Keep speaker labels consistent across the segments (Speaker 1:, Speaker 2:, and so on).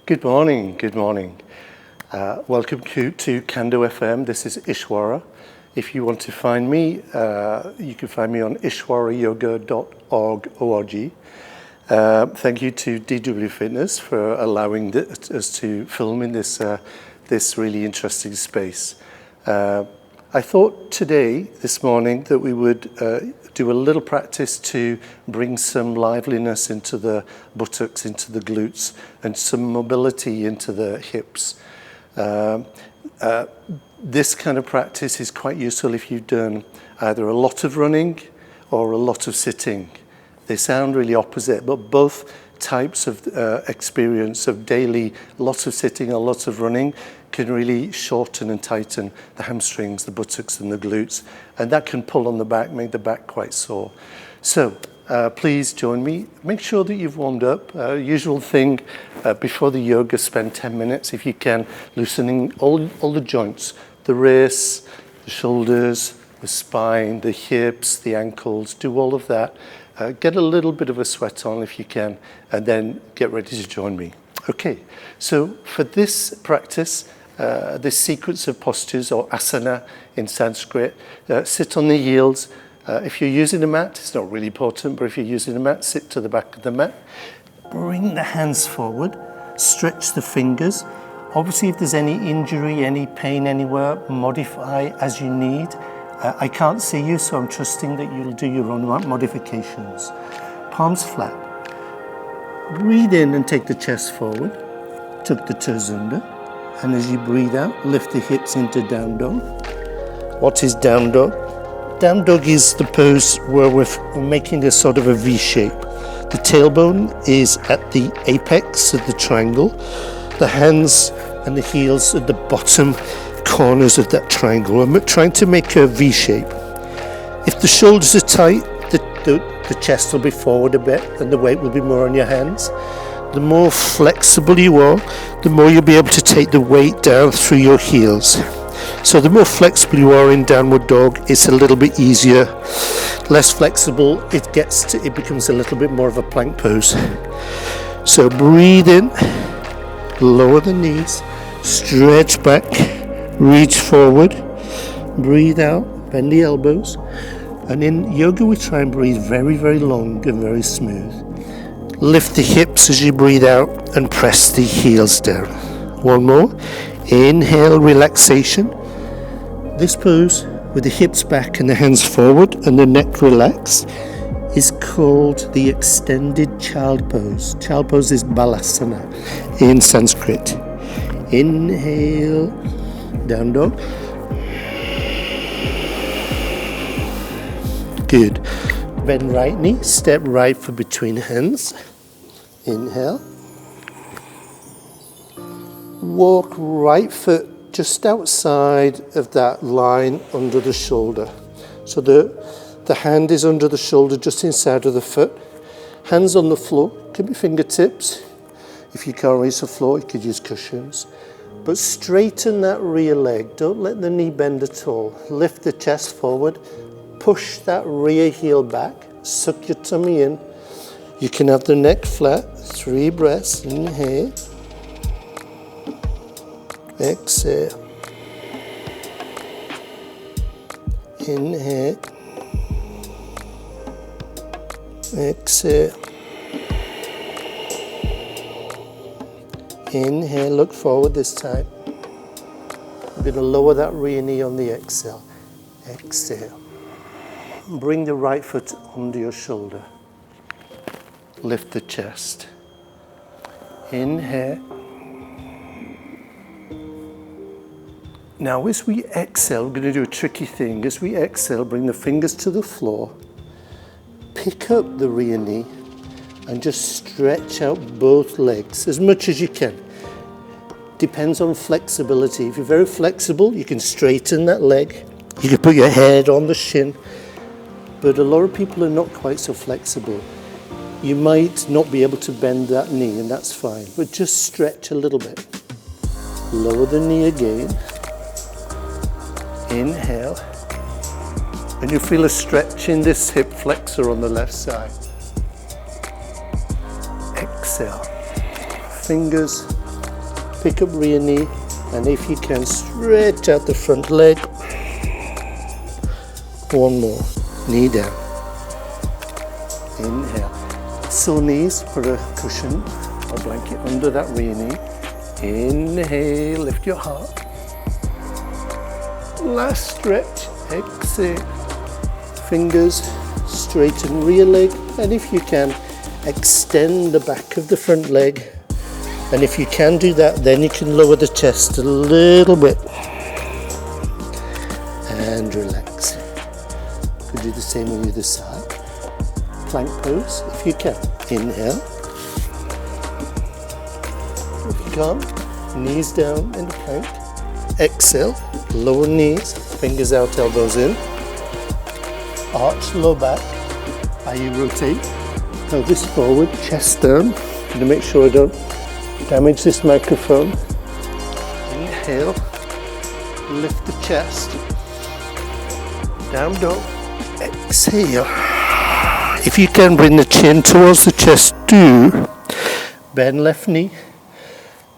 Speaker 1: Good morning, good morning. Welcome to Kando FM. This is Ishwara. If you want to find me, you can find me on ishwarayoga.org. Thank you to DW Fitness for allowing us to film in this really interesting space. I thought this morning, that we would do a little practice to bring some liveliness into the buttocks, into the glutes, and some mobility into the hips. This kind of practice is quite useful if you've done either a lot of running or a lot of sitting. They sound really opposite, but both types of experience of daily lots of sitting or lots of running can really shorten and tighten the hamstrings, the buttocks and the glutes, and that can pull on the back, make the back quite sore. So please join me. Make sure that you've warmed up. Usual thing before the yoga, spend 10 minutes if you can, loosening all the joints, the wrists, the shoulders, the spine, the hips, the ankles, do all of that. Get a little bit of a sweat on if you can, and then get ready to join me. Okay, so for this practice, this sequence of postures, or asana in Sanskrit, sit on the heels. If you're using a mat, it's not really important, but if you're using a mat, sit to the back of the mat. Bring the hands forward, stretch the fingers. Obviously, if there's any injury, any pain anywhere, modify as you need. I can't see you, so I'm trusting that you'll do your own modifications. Palms flat. Breathe in and take the chest forward. Tuck the toes under. And as you breathe out, lift the hips into down dog. What is down dog? Down dog is the pose where we're making a sort of a V shape. The tailbone is at the apex of the triangle. The hands and the heels at the bottom corners of that triangle. I'm trying to make a V shape. If the shoulders are tight, the chest will be forward a bit and the weight will be more on your hands. The more flexible you are, the more you'll be able to take the weight down through your heels. So the more flexible you are in downward dog, it's a little bit easier. Less flexible, it becomes a little bit more of a plank pose. So breathe in, lower the knees, stretch back, reach forward, breathe out, bend the elbows. And in yoga we try and breathe very, very long and very smooth. Lift the hips as you breathe out and press the heels down. One more. Inhale, relaxation. This pose with the hips back and the hands forward and the neck relaxed is called the extended child pose. Child pose is balasana in Sanskrit. Inhale, down dog. Good. Bend right knee, step right foot between hands. Inhale. Walk right foot just outside of that line under the shoulder. So the hand is under the shoulder, just inside of the foot. Hands on the floor, could be fingertips. If you can't reach the floor, you could use cushions. But straighten that rear leg. Don't let the knee bend at all. Lift the chest forward. Push that rear heel back. Suck your tummy in. You can have the neck flat. 3 breaths. Inhale. Exhale. Inhale. Exhale. Inhale, look forward this time. I'm going to lower that rear knee on the exhale. Exhale. Bring the right foot under your shoulder. Lift the chest. Inhale. Now as we exhale, we're going to do a tricky thing. As we exhale, bring the fingers to the floor. Pick up the rear knee and just stretch out both legs as much as you can. Depends on flexibility. If you're very flexible, you can straighten that leg. You can put your head on the shin. But a lot of people are not quite so flexible. You might not be able to bend that knee, and that's fine. But just stretch a little bit. Lower the knee again. Inhale. And you feel a stretch in this hip flexor on the left side. Exhale. Fingers pick up rear knee, and if you can, stretch out the front leg. One more, knee down. Inhale. Sore knees, put a cushion or blanket under that rear knee. Inhale, lift your heart. Last stretch, exhale. Fingers straighten rear leg, and if you can, extend the back of the front leg. And if you can do that, then you can lower the chest a little bit. And relax. Could do the same on the other side. Plank pose, if you can. Inhale. If you can't, knees down in the plank. Exhale, lower knees, fingers out, elbows in. Arch low back. You rotate. Pelvis forward, chest down. I'm going to make sure I don't damage this microphone. Inhale, lift the chest. Down dog. Exhale. If you can, bring the chin towards the chest. Do. Bend left knee.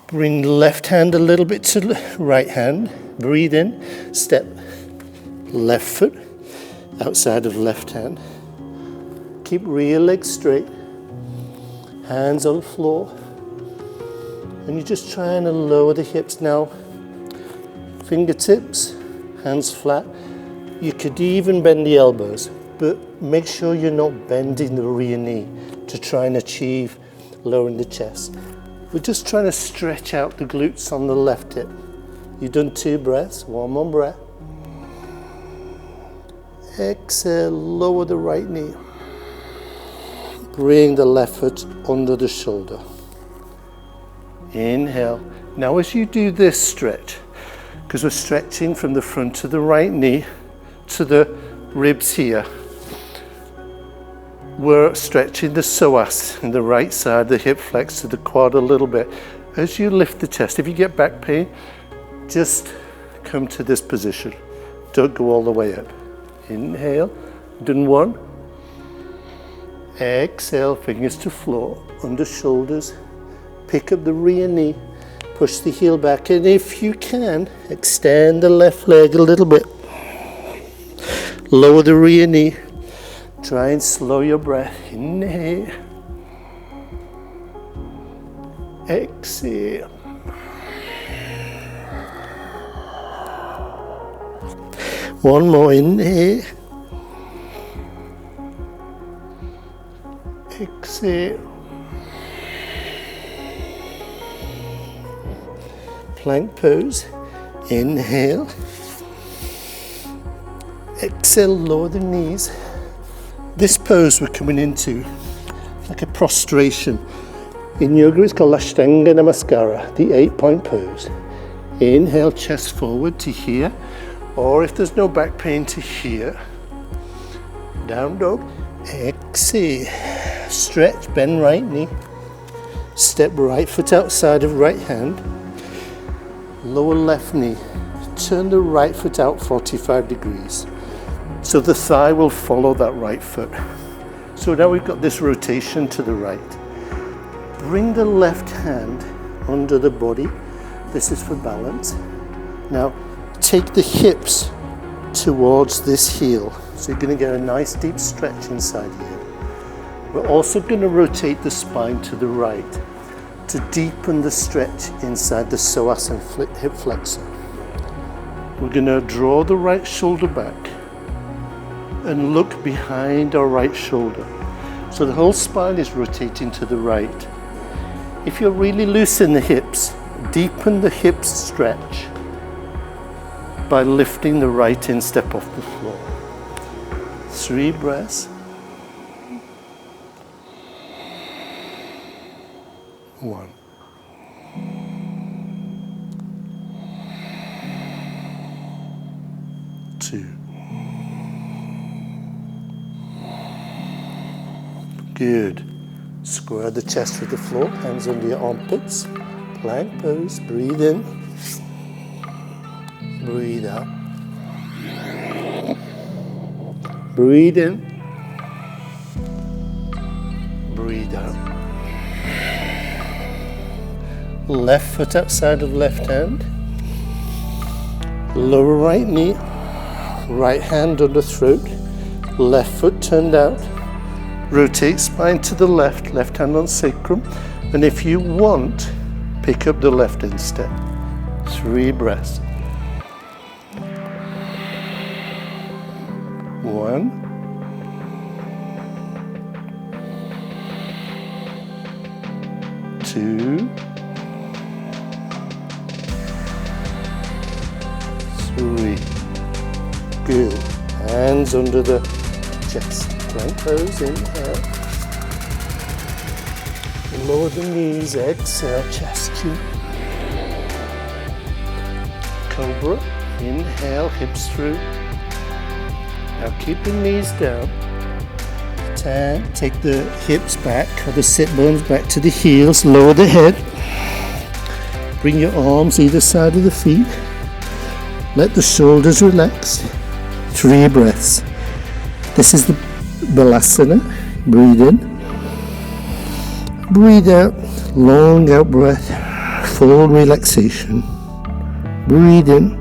Speaker 1: Bring left hand a little bit to right hand. Breathe in. Step left foot outside of left hand. Keep rear leg straight. Hands on the floor. And you're just trying to lower the hips now. Fingertips, hands flat. You could even bend the elbows, but make sure you're not bending the rear knee to try and achieve lowering the chest. We're just trying to stretch out the glutes on the left hip. You've done 2 breaths, one more breath. Exhale, lower the right knee. Bring the left foot under the shoulder. Inhale. Now as you do this stretch, because we're stretching from the front of the right knee to the ribs here, we're stretching the psoas in the right side, the hip flex to the quad a little bit. As you lift the chest, if you get back pain, just come to this position. Don't go all the way up. Inhale, done 1. Exhale, fingers to floor, under shoulders. Pick up the rear knee, push the heel back, and if you can, extend the left leg a little bit. Lower the rear knee. Try and slow your breath. Inhale. Exhale. One more. Inhale. Exhale. Plank pose. Inhale. Exhale, lower the knees. This pose we're coming into like a prostration. In yoga it's called Ashtanga Namaskara, the 8-point pose. Inhale, chest forward to here, or if there's no back pain, to here. Down dog. Exhale. Stretch, bend right knee. Step right foot outside of right hand. Lower left knee. Turn the right foot out 45 degrees. So the thigh will follow that right foot. So now we've got this rotation to the right. Bring the left hand under the body. This is for balance. Now take the hips towards this heel. So you're going to get a nice deep stretch inside here. We're also going to rotate the spine to the right to deepen the stretch inside the psoas and hip flexor. We're going to draw the right shoulder back and look behind our right shoulder. So the whole spine is rotating to the right. If you're really loose in the hips, deepen the hip stretch by lifting the right instep off the floor. 3 breaths. 1. Two. Good. Square the chest with the floor, hands under your armpits. Plank pose, breathe in. Breathe out. Breathe in. Breathe out. Left foot outside of left hand. Lower right knee. Right hand under throat. Left foot turned out. Rotate spine to the left. Left hand on sacrum. And if you want, pick up the left instead. 3 breaths. 1. 2. 3. Good. Hands under the chest. Plank pose, inhale. Lower the knees, exhale, chest chin. Cobra, inhale, hips through. Now keep the knees down. Turn, take the hips back, or the sit bones back to the heels, lower the head. Bring your arms either side of the feet. Let the shoulders relax. 3 breaths. This is the Balasana. Breathe in. Breathe out. Long out breath. Full relaxation. Breathe in.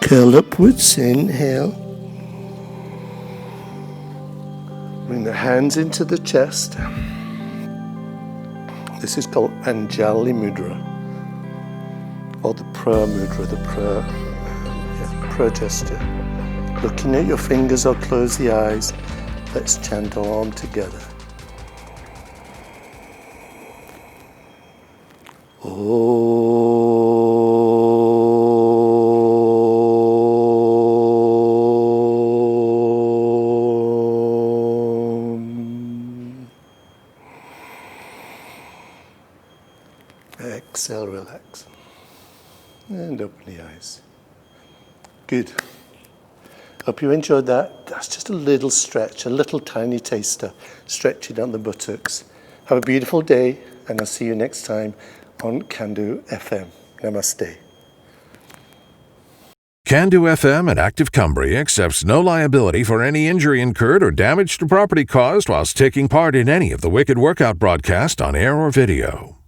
Speaker 1: Curl upwards, inhale. Bring the hands into the chest. This is called Anjali Mudra, or the prayer mudra, the prayer gesture. Looking at your fingers or close the eyes, let's chant Om together. Exhale, relax. And open the eyes. Good. Hope you enjoyed that. That's just a little stretch, a little tiny taster, stretching on the buttocks. Have a beautiful day, and I'll see you next time on Can-Do FM. Namaste.
Speaker 2: Can-Do FM and Active Cumbria accepts no liability for any injury incurred or damage to property caused whilst taking part in any of the Wicked Workout broadcast on air or video.